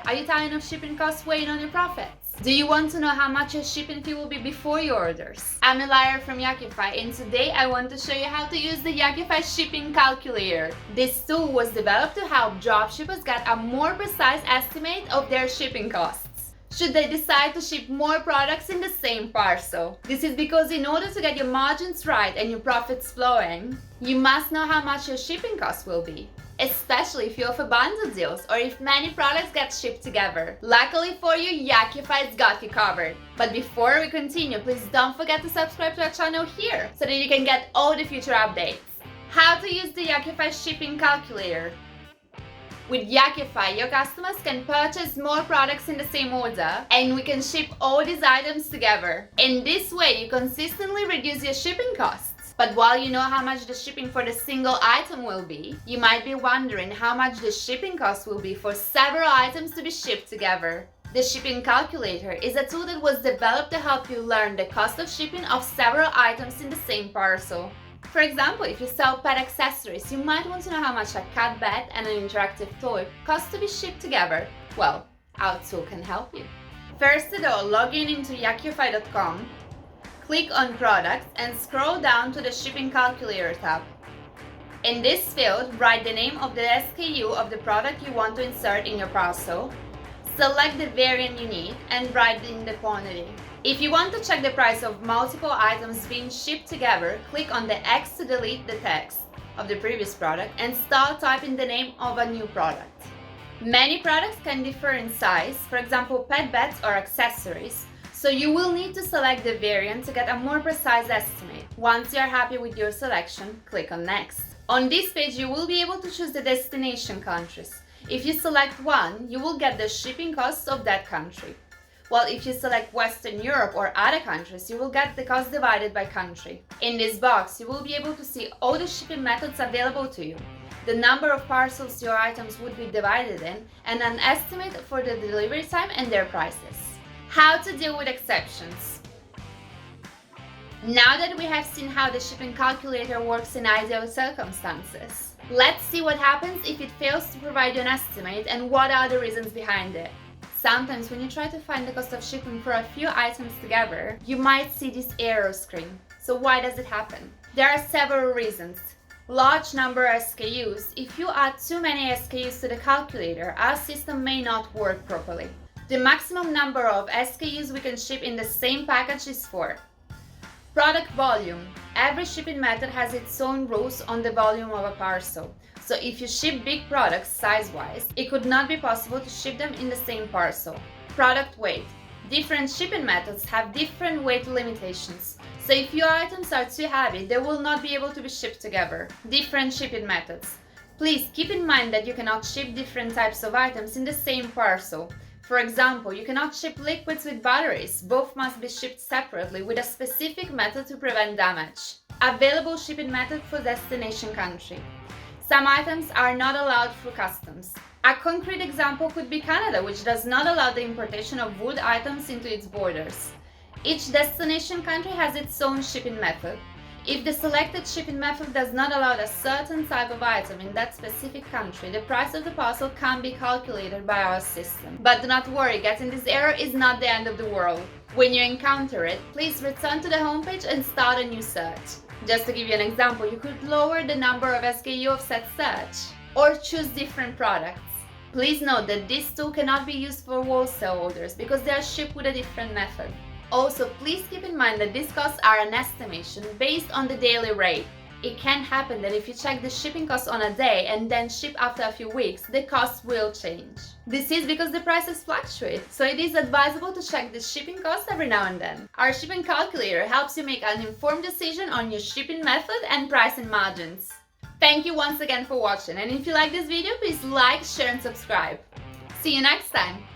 Yakkyofy, are you tired of shipping costs weighing on your profits? Do you want to know how much your shipping fee will be before your orders? I'm Elyra from Yakkyofy, and today I want to show you how to use the Yakkyofy shipping calculator. This tool was developed to help dropshippers get a more precise estimate of their shipping costs should they decide to ship more products in the same parcel. This is because in order to get your margins right and your profits flowing, you must know how much your shipping costs will be, especially if you offer bundle deals or if many products get shipped together. Luckily for you, Yakkyofy's got you covered. But before we continue, please don't forget to subscribe to our channel here so that you can get all the future updates. How to use the Yakkyofy shipping calculator. With Yakkyofy, your customers can purchase more products in the same order, and we can ship all these items together. In this way, you consistently reduce your shipping costs. But while you know how much the shipping for the single item will be, you might be wondering how much the shipping cost will be for several items to be shipped together. The shipping calculator is a tool that was developed to help you learn the cost of shipping of several items in the same parcel. For example, if you sell pet accessories, you might want to know how much a cat bed and an interactive toy cost to be shipped together. Well, our tool can help you. First of all, log in into yakkyofy.com, click on Products and scroll down to the Shipping Calculator tab. In this field, write the name of the SKU of the product you want to insert in your parcel, select the variant you need, and write in the quantity. If you want to check the price of multiple items being shipped together, click on the X to delete the text of the previous product and start typing the name of a new product. Many products can differ in size, for example pet beds or accessories, so you will need to select the variant to get a more precise estimate. Once you are happy with your selection, click on Next. On this page you will be able to choose the destination countries. If you select one, you will get the shipping costs of that country. While if you select Western Europe or other countries, you will get the cost divided by country. In this box, you will be able to see all the shipping methods available to you, the number of parcels your items would be divided in, and an estimate for the delivery time and their prices. How to deal with exceptions. Now that we have seen how the shipping calculator works in ideal circumstances, let's see what happens if it fails to provide you an estimate and what are the reasons behind it. Sometimes when you try to find the cost of shipping for a few items together, you might see this error screen. So why does it happen? There are several reasons. Large number of SKUs. If you add too many SKUs to the calculator, our system may not work properly. The maximum number of SKUs we can ship in the same package is 4. Product volume. Every shipping method has its own rules on the volume of a parcel. So if you ship big products size-wise, it could not be possible to ship them in the same parcel. Product weight. Different shipping methods have different weight limitations. So if your items are too heavy, they will not be able to be shipped together. Different shipping methods. Please keep in mind that you cannot ship different types of items in the same parcel. For example, you cannot ship liquids with batteries. Both must be shipped separately with a specific method to prevent damage. Available shipping method for destination country. Some items are not allowed through customs. A concrete example could be Canada, which does not allow the importation of wood items into its borders. Each destination country has its own shipping method. If the selected shipping method does not allow a certain type of item in that specific country, the price of the parcel can be calculated by our system. But do not worry, getting this error is not the end of the world. When you encounter it, please return to the homepage and start a new search. Just to give you an example, you could lower the number of SKU of said search or choose different products. Please note that this tool cannot be used for wholesale orders because they are shipped with a different method. Also, please keep in mind that these costs are an estimation based on the daily rate. It can happen that if you check the shipping costs on a day and then ship after a few weeks, the costs will change. This is because the prices fluctuate, so it is advisable to check the shipping costs every now and then. Our shipping calculator helps you make an informed decision on your shipping method and pricing margins. Thank you once again for watching, and if you like this video, please like, share and subscribe. See you next time!